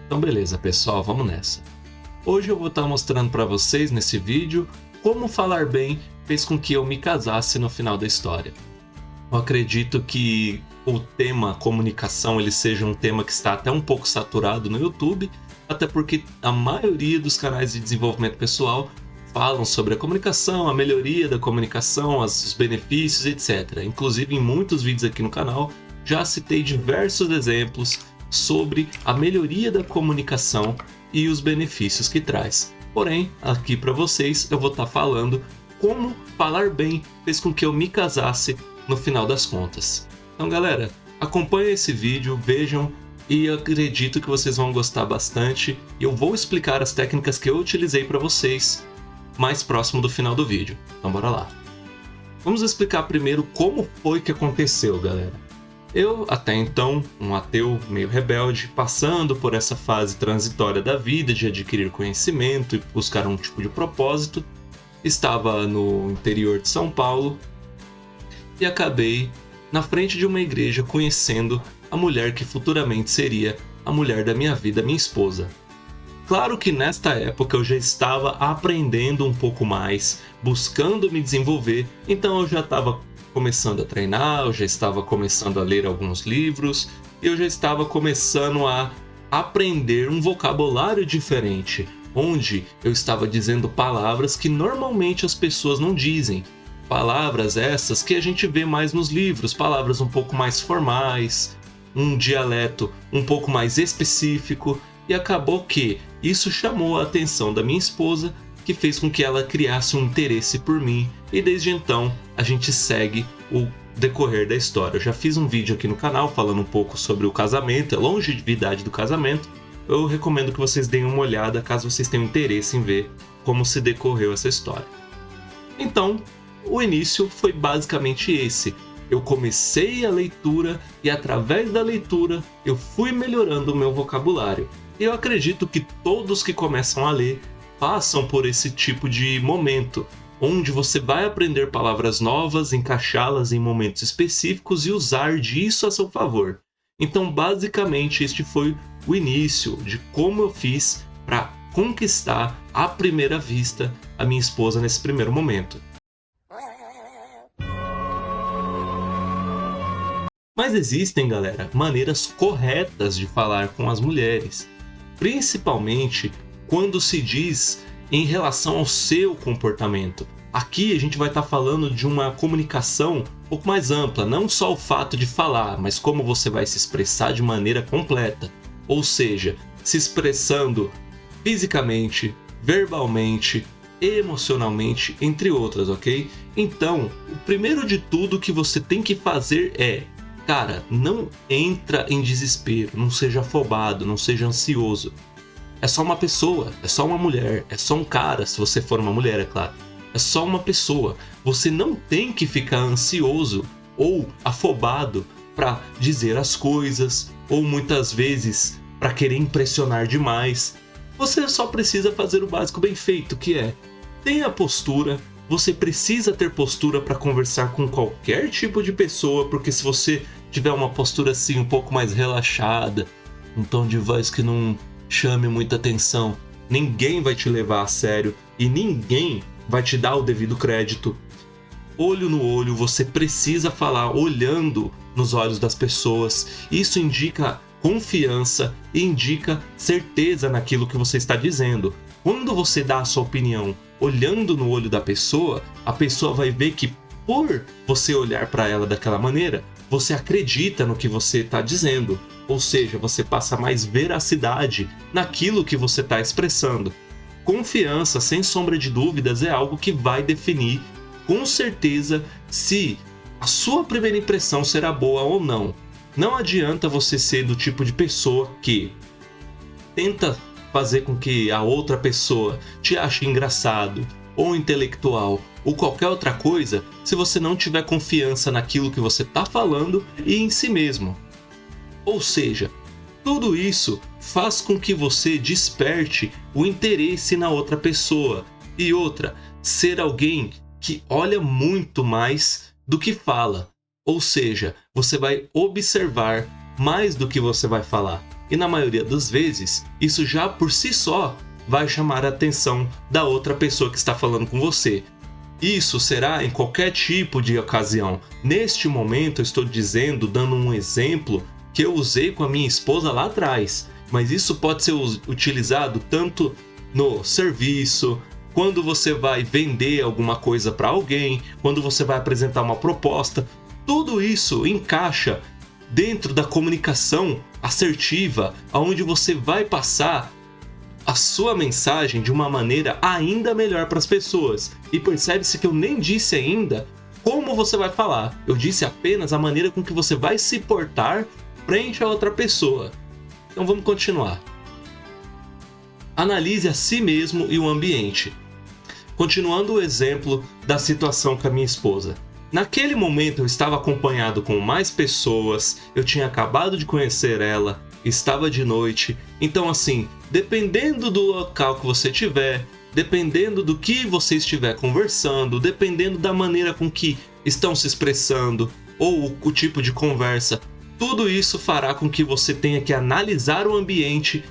Então beleza pessoal, vamos nessa. Hoje eu vou estar mostrando para vocês nesse vídeo como falar bem fez com que eu me casasse no final da história. Eu acredito que o tema comunicação ele seja um tema que está até um pouco saturado no YouTube, até porque a maioria dos canais de desenvolvimento pessoal falam sobre a comunicação, a melhoria da comunicação, os benefícios, etc. Inclusive em muitos vídeos aqui no canal já citei diversos exemplos sobre a melhoria da comunicação e os benefícios que traz. Porém, aqui para vocês eu vou estar falando como falar bem fez com que eu me casasse no final das contas. Então galera, acompanhem esse vídeo, vejam e eu acredito que vocês vão gostar bastante. E eu vou explicar as técnicas que eu utilizei para vocês mais próximo do final do vídeo. Então bora lá. Vamos explicar primeiro como foi que aconteceu, galera. Eu, até então, um ateu meio rebelde, passando por essa fase transitória da vida de adquirir conhecimento e buscar um tipo de propósito, estava no interior de São Paulo e acabei na frente de uma igreja conhecendo a mulher que futuramente seria a mulher da minha vida, minha esposa. Claro que nesta época eu já estava aprendendo um pouco mais, buscando me desenvolver, então eu já estava começando a treinar, eu já estava começando a ler alguns livros, eu já estava começando a aprender um vocabulário diferente, onde eu estava dizendo palavras que normalmente as pessoas não dizem. Palavras essas que a gente vê mais nos livros, palavras um pouco mais formais, um dialeto um pouco mais específico, e acabou que isso chamou a atenção da minha esposa, que fez com que ela criasse um interesse por mim, e desde então a gente segue o decorrer da história. Eu já fiz um vídeo aqui no canal falando um pouco sobre o casamento, a longevidade do casamento. Eu recomendo que vocês deem uma olhada caso vocês tenham interesse em ver como se decorreu essa história. Então, o início foi basicamente esse. Eu comecei a leitura e através da leitura eu fui melhorando o meu vocabulário. E eu acredito que todos que começam a ler passam por esse tipo de momento, onde você vai aprender palavras novas, encaixá-las em momentos específicos e usar disso a seu favor. Então, basicamente, este foi o início de como eu fiz para conquistar à primeira vista a minha esposa nesse primeiro momento. Mas existem, galera, maneiras corretas de falar com as mulheres, principalmente quando se diz em relação ao seu comportamento. Aqui a gente vai estar falando de uma comunicação um pouco mais ampla, não só o fato de falar, mas como você vai se expressar de maneira completa. Ou seja, se expressando fisicamente, verbalmente, emocionalmente, entre outras, ok? Então, o primeiro de tudo que você tem que fazer é, cara, não entra em desespero, não seja afobado, não seja ansioso. É só uma pessoa, é só uma mulher, é só um cara, se você for uma mulher, é claro. É só uma pessoa. Você não tem que ficar ansioso ou afobado para dizer as coisas, ou muitas vezes para querer impressionar demais. Você só precisa fazer o básico bem feito, que é, tenha postura. Você precisa ter postura para conversar com qualquer tipo de pessoa, porque se você tiver uma postura assim um pouco mais relaxada, um tom de voz que não chame muita atenção, ninguém vai te levar a sério e ninguém vai te dar o devido crédito. Olho no olho, você precisa falar olhando nos olhos das pessoas. Isso indica confiança e indica certeza naquilo que você está dizendo. Quando você dá a sua opinião olhando no olho da pessoa, a pessoa vai ver que por você olhar para ela daquela maneira, você acredita no que você está dizendo. Ou seja, você passa mais veracidade naquilo que você está expressando. Confiança, sem sombra de dúvidas, é algo que vai definir com certeza se a sua primeira impressão será boa ou não. Não adianta você ser do tipo de pessoa que tenta fazer com que a outra pessoa te ache engraçado ou intelectual ou qualquer outra coisa se você não tiver confiança naquilo que você está falando e em si mesmo. Ou seja, tudo isso faz com que você desperte o interesse na outra pessoa. E outra, ser alguém que olha muito mais do que fala. Ou seja, você vai observar mais do que você vai falar. E na maioria das vezes, isso já por si só vai chamar a atenção da outra pessoa que está falando com você. Isso será em qualquer tipo de ocasião. Neste momento eu estou dizendo, dando um exemplo que eu usei com a minha esposa lá atrás, mas isso pode ser utilizado tanto no serviço, quando você vai vender alguma coisa para alguém, quando você vai apresentar uma proposta. Tudo isso encaixa dentro da comunicação assertiva, onde você vai passar a sua mensagem de uma maneira ainda melhor para as pessoas. E percebe-se que eu nem disse ainda como você vai falar. Eu disse apenas a maneira com que você vai se portar frente a outra pessoa. Então vamos continuar. Analise a si mesmo e o ambiente. Continuando o exemplo da situação com a minha esposa. Naquele momento eu estava acompanhado com mais pessoas, eu tinha acabado de conhecer ela, estava de noite. Então assim, dependendo do local que você estiver, dependendo do que você estiver conversando, dependendo da maneira com que estão se expressando ou o tipo de conversa, tudo isso fará com que você tenha que analisar o ambiente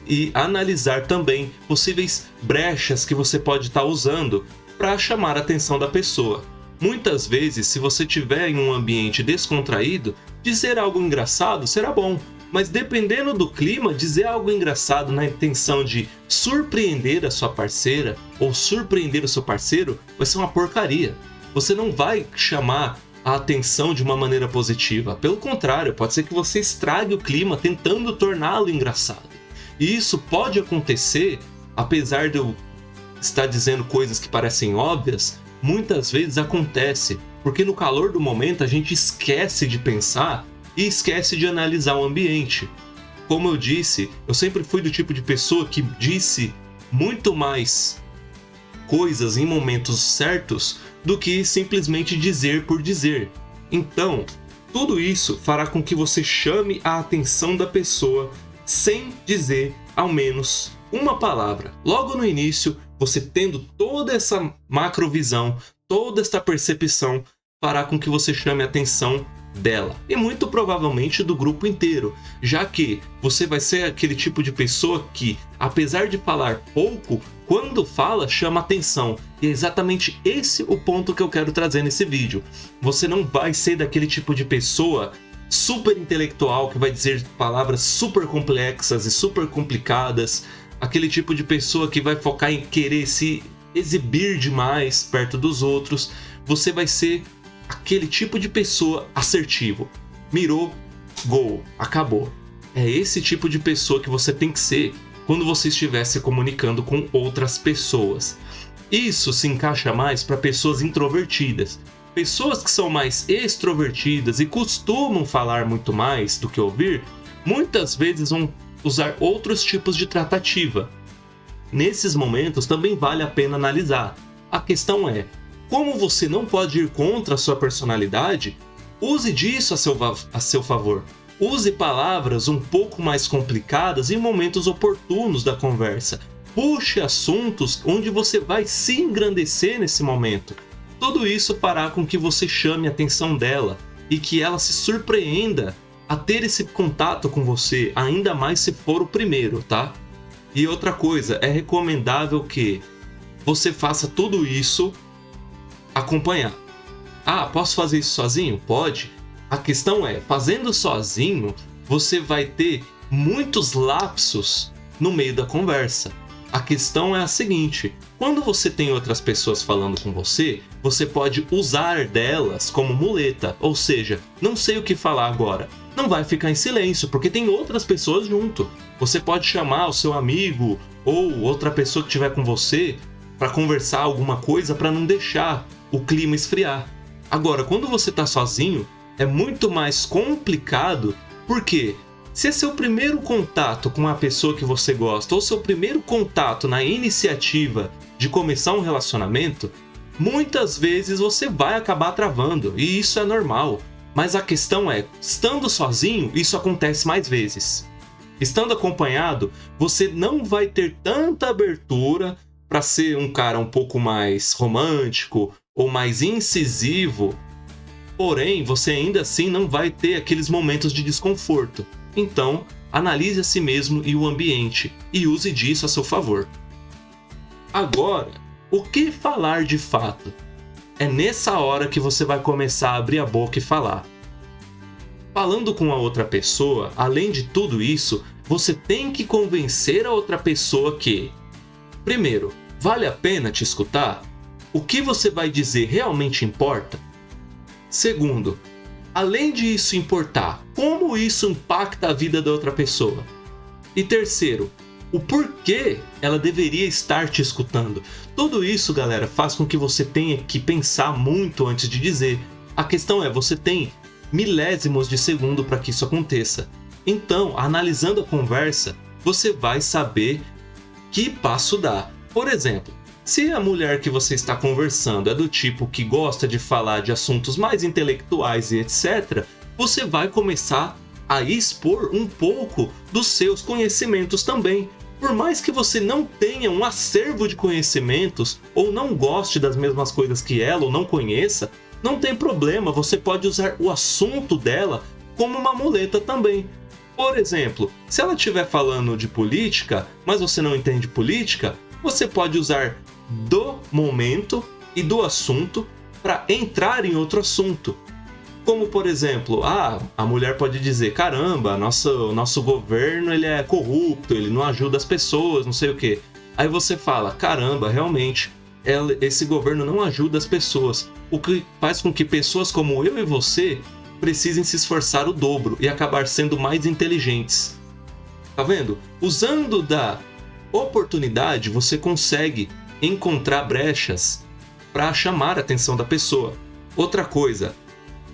e analisar também possíveis brechas que você pode estar usando para chamar a atenção da pessoa. Muitas vezes, se você estiver em um ambiente descontraído, dizer algo engraçado será bom, mas dependendo do clima, dizer algo engraçado na intenção de surpreender a sua parceira ou surpreender o seu parceiro vai ser uma porcaria. Você não vai chamar a atenção de uma maneira positiva. Pelo contrário, pode ser que você estrague o clima tentando torná-lo engraçado. E isso pode acontecer, apesar de eu estar dizendo coisas que parecem óbvias, muitas vezes acontece, porque no calor do momento a gente esquece de pensar e esquece de analisar o ambiente. Como eu disse, eu sempre fui do tipo de pessoa que disse muito mais coisas em momentos certos do que simplesmente dizer por dizer. Então, tudo isso fará com que você chame a atenção da pessoa sem dizer ao menos uma palavra. Logo no início, você tendo toda essa macrovisão, toda esta percepção, fará com que você chame a atenção dela e muito provavelmente do grupo inteiro, já que você vai ser aquele tipo de pessoa que, apesar de falar pouco, quando fala chama atenção. E é exatamente esse o ponto que eu quero trazer nesse vídeo. Você não vai ser daquele tipo de pessoa super intelectual que vai dizer palavras super complexas e super complicadas, aquele tipo de pessoa que vai focar em querer se exibir demais perto dos outros. Você vai ser aquele tipo de pessoa assertivo. Mirou, gol, acabou. É esse tipo de pessoa que você tem que ser quando você estiver se comunicando com outras pessoas. Isso se encaixa mais para pessoas introvertidas. Pessoas que são mais extrovertidas e costumam falar muito mais do que ouvir, muitas vezes vão usar outros tipos de tratativa. Nesses momentos também vale a pena analisar. A questão é, como você não pode ir contra a sua personalidade, use disso a seu favor. Use palavras um pouco mais complicadas em momentos oportunos da conversa. Puxe assuntos onde você vai se engrandecer nesse momento. Tudo isso fará com que você chame a atenção dela e que ela se surpreenda a ter esse contato com você, ainda mais se for o primeiro, tá? E outra coisa, é recomendável que você faça tudo isso acompanhado. Ah, posso fazer isso sozinho? Pode. A questão é, fazendo sozinho, você vai ter muitos lapsos no meio da conversa. A questão é a seguinte, quando você tem outras pessoas falando com você, você pode usar delas como muleta, ou seja, não sei o que falar agora. Não vai ficar em silêncio, porque tem outras pessoas junto. Você pode chamar o seu amigo ou outra pessoa que estiver com você para conversar alguma coisa para não deixar o clima esfriar. Agora, quando você está sozinho, é muito mais complicado, porque se é seu primeiro contato com a pessoa que você gosta, ou seu primeiro contato na iniciativa de começar um relacionamento, muitas vezes você vai acabar travando, e isso é normal. Mas a questão é, estando sozinho, isso acontece mais vezes. Estando acompanhado, você não vai ter tanta abertura para ser um cara um pouco mais romântico ou mais incisivo, porém, você ainda assim não vai ter aqueles momentos de desconforto. Então, analise a si mesmo e o ambiente e use disso a seu favor. Agora, o que falar de fato? É nessa hora que você vai começar a abrir a boca e falar. Falando com a outra pessoa, além de tudo isso, você tem que convencer a outra pessoa que, primeiro, vale a pena te escutar? O que você vai dizer realmente importa? Segundo, além de isso importar, como isso impacta a vida da outra pessoa? E terceiro, o porquê ela deveria estar te escutando? Tudo isso, galera, faz com que você tenha que pensar muito antes de dizer. A questão é, você tem milésimos de segundo para que isso aconteça. Então, analisando a conversa, você vai saber que passo dar. Por exemplo, se a mulher que você está conversando é do tipo que gosta de falar de assuntos mais intelectuais e etc., você vai começar a expor um pouco dos seus conhecimentos também. Por mais que você não tenha um acervo de conhecimentos, ou não goste das mesmas coisas que ela, ou não conheça, não tem problema, você pode usar o assunto dela como uma muleta também. Por exemplo, se ela estiver falando de política, mas você não entende política, você pode usar do momento e do assunto para entrar em outro assunto. Como, por exemplo, a mulher pode dizer, caramba, nosso governo ele é corrupto, ele não ajuda as pessoas, não sei o quê. Aí você fala, caramba, realmente, esse governo não ajuda as pessoas, o que faz com que pessoas como eu e você precisem se esforçar o dobro e acabar sendo mais inteligentes. Tá vendo? Usando da oportunidade, você consegue encontrar brechas para chamar a atenção da pessoa. Outra coisa,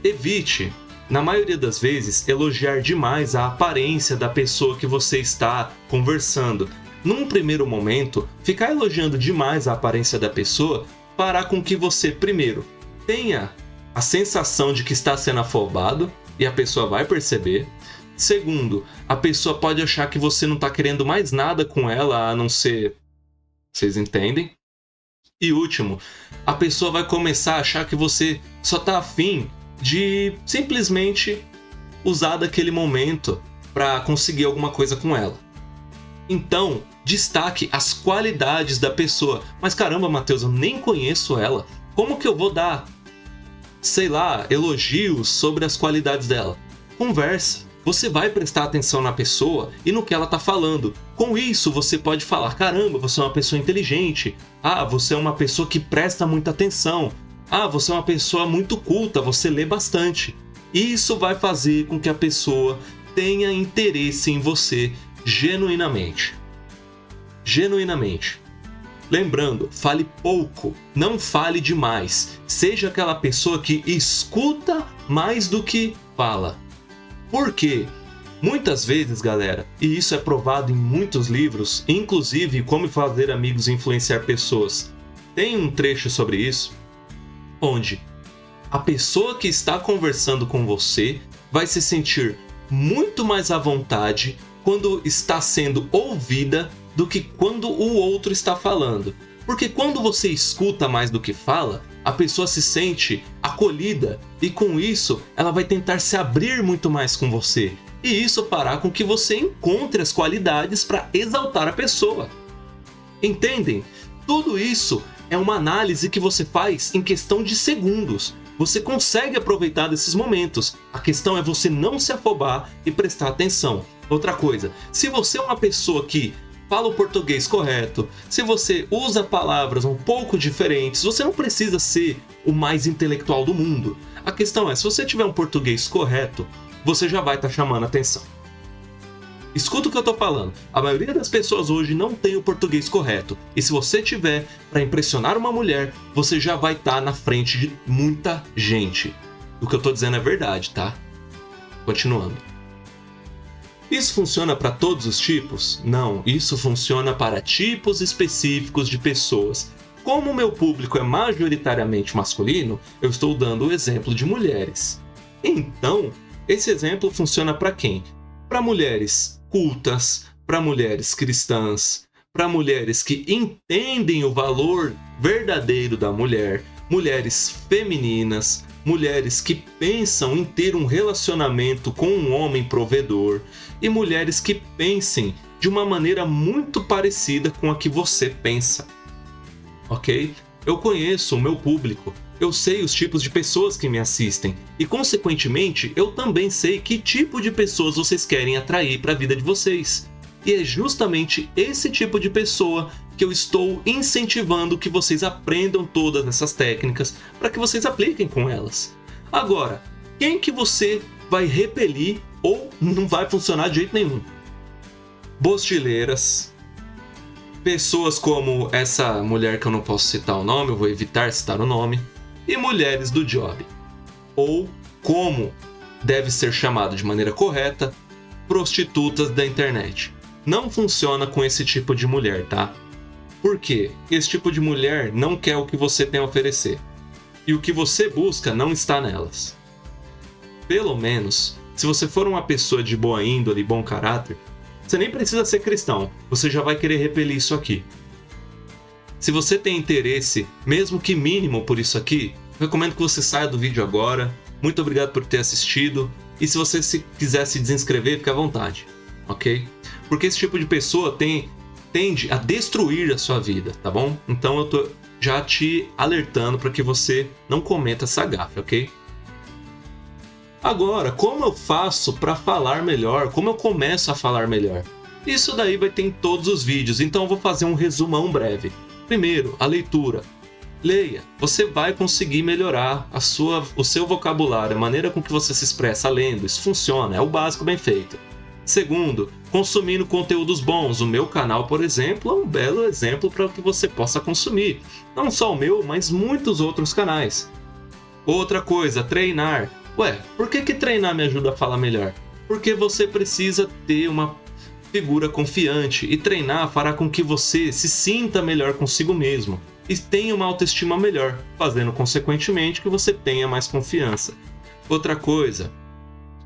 evite, na maioria das vezes, elogiar demais a aparência da pessoa que você está conversando. Num primeiro momento, ficar elogiando demais a aparência da pessoa fará com que você, primeiro, tenha a sensação de que está sendo afobado, e a pessoa vai perceber. Segundo, a pessoa pode achar que você não está querendo mais nada com ela, a não ser... Vocês entendem? E último, a pessoa vai começar a achar que você só está afim de simplesmente usar daquele momento para conseguir alguma coisa com ela. Então, destaque as qualidades da pessoa. Mas caramba, Matheus, eu nem conheço ela. Como que eu vou dar, sei lá, elogios sobre as qualidades dela? Conversa. Você vai prestar atenção na pessoa e no que ela está falando. Com isso, você pode falar, caramba, você é uma pessoa inteligente. Você é uma pessoa que presta muita atenção. Você é uma pessoa muito culta, você lê bastante. Isso vai fazer com que a pessoa tenha interesse em você genuinamente. Genuinamente. Lembrando, fale pouco, não fale demais. Seja aquela pessoa que escuta mais do que fala. Por quê? Muitas vezes, galera, e isso é provado em muitos livros, inclusive Como Fazer Amigos e Influenciar Pessoas, tem um trecho sobre isso, onde a pessoa que está conversando com você vai se sentir muito mais à vontade quando está sendo ouvida do que quando o outro está falando. Porque quando você escuta mais do que fala, a pessoa se sente acolhida e com isso ela vai tentar se abrir muito mais com você. E isso fará com que você encontre as qualidades para exaltar a pessoa. Entendem? Tudo isso é uma análise que você faz em questão de segundos. Você consegue aproveitar desses momentos. A questão é você não se afobar e prestar atenção. Outra coisa, se você é uma pessoa que fala o português correto, se você usa palavras um pouco diferentes, você não precisa ser o mais intelectual do mundo. A questão é, se você tiver um português correto, você já vai estar chamando a atenção. Escuta o que eu estou falando. A maioria das pessoas hoje não tem o português correto. E se você tiver para impressionar uma mulher, você já vai estar na frente de muita gente. O que eu estou dizendo é verdade, tá? Continuando. Isso funciona para todos os tipos? Não, isso funciona para tipos específicos de pessoas. Como o meu público é majoritariamente masculino, eu estou dando o exemplo de mulheres. Então, esse exemplo funciona para quem? Para mulheres cultas, para mulheres cristãs, para mulheres que entendem o valor verdadeiro da mulher, mulheres femininas, mulheres que pensam em ter um relacionamento com um homem provedor e mulheres que pensem de uma maneira muito parecida com a que você pensa. Ok? Eu conheço o meu público, eu sei os tipos de pessoas que me assistem e, consequentemente, eu também sei que tipo de pessoas vocês querem atrair para a vida de vocês. E é justamente esse tipo de pessoa que eu estou incentivando que vocês aprendam todas essas técnicas para que vocês apliquem com elas. Agora, quem que você vai repelir ou não vai funcionar de jeito nenhum? Bostileiras, pessoas como essa mulher que eu não posso citar o nome, eu vou evitar citar o nome, e mulheres do job, ou como deve ser chamado de maneira correta, prostitutas da internet. Não funciona com esse tipo de mulher, tá? Por quê? Esse tipo de mulher não quer o que você tem a oferecer. E o que você busca não está nelas. Pelo menos, se você for uma pessoa de boa índole e bom caráter, você nem precisa ser cristão, você já vai querer repelir isso aqui. Se você tem interesse, mesmo que mínimo por isso aqui, recomendo que você saia do vídeo agora. Muito obrigado por ter assistido. E se você quiser se desinscrever, fique à vontade, ok? Porque esse tipo de pessoa tende a destruir a sua vida, tá bom? Então eu tô já te alertando para que você não cometa essa gafe, ok? Agora, como eu faço para falar melhor? Como eu começo a falar melhor? Isso daí vai ter em todos os vídeos, então eu vou fazer um resumão breve. Primeiro, a leitura. Leia, você vai conseguir melhorar o seu vocabulário, a maneira com que você se expressa lendo. Isso funciona, é o básico bem feito. Segundo, consumindo conteúdos bons. O meu canal, por exemplo, é um belo exemplo para que você possa consumir. Não só o meu, mas muitos outros canais. Outra coisa, treinar. Ué, por que treinar me ajuda a falar melhor? Porque você precisa ter uma figura confiante e treinar fará com que você se sinta melhor consigo mesmo e tenha uma autoestima melhor, fazendo consequentemente que você tenha mais confiança. Outra coisa,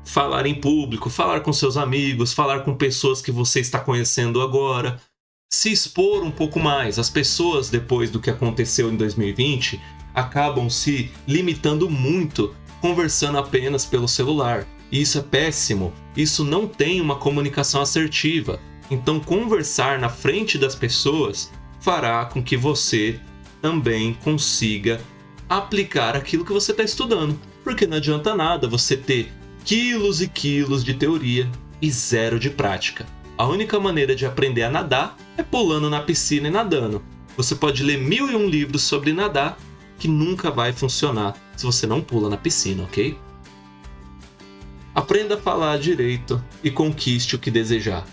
falar em público, falar com seus amigos, falar com pessoas que você está conhecendo agora, se expor um pouco mais. As pessoas, depois do que aconteceu em 2020, acabam se limitando muito, conversando apenas pelo celular. E isso é péssimo, isso não tem uma comunicação assertiva. Então conversar na frente das pessoas fará com que você também consiga aplicar aquilo que você está estudando. Porque não adianta nada você ter quilos e quilos de teoria e zero de prática. A única maneira de aprender a nadar é pulando na piscina e nadando. Você pode ler 1001 livros sobre nadar, que nunca vai funcionar se você não pula na piscina, ok? Aprenda a falar direito e conquiste o que desejar.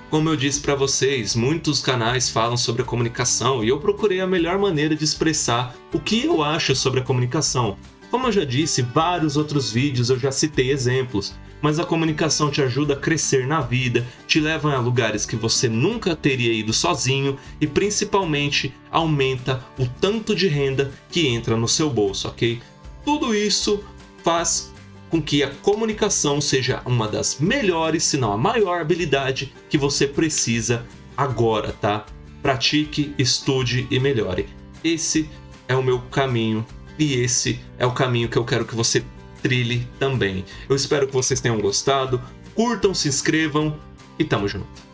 Como eu disse para vocês, muitos canais falam sobre a comunicação e eu procurei a melhor maneira de expressar o que eu acho sobre a comunicação. Como eu já disse, vários outros vídeos eu já citei exemplos, mas a comunicação te ajuda a crescer na vida, te leva a lugares que você nunca teria ido sozinho e principalmente aumenta o tanto de renda que entra no seu bolso, ok? Tudo isso faz com que a comunicação seja uma das melhores, se não a maior habilidade que você precisa agora, tá? Pratique, estude e melhore. Esse é o meu caminho e esse é o caminho que eu quero que você trilhe também. Eu espero que vocês tenham gostado, curtam, se inscrevam e tamo junto.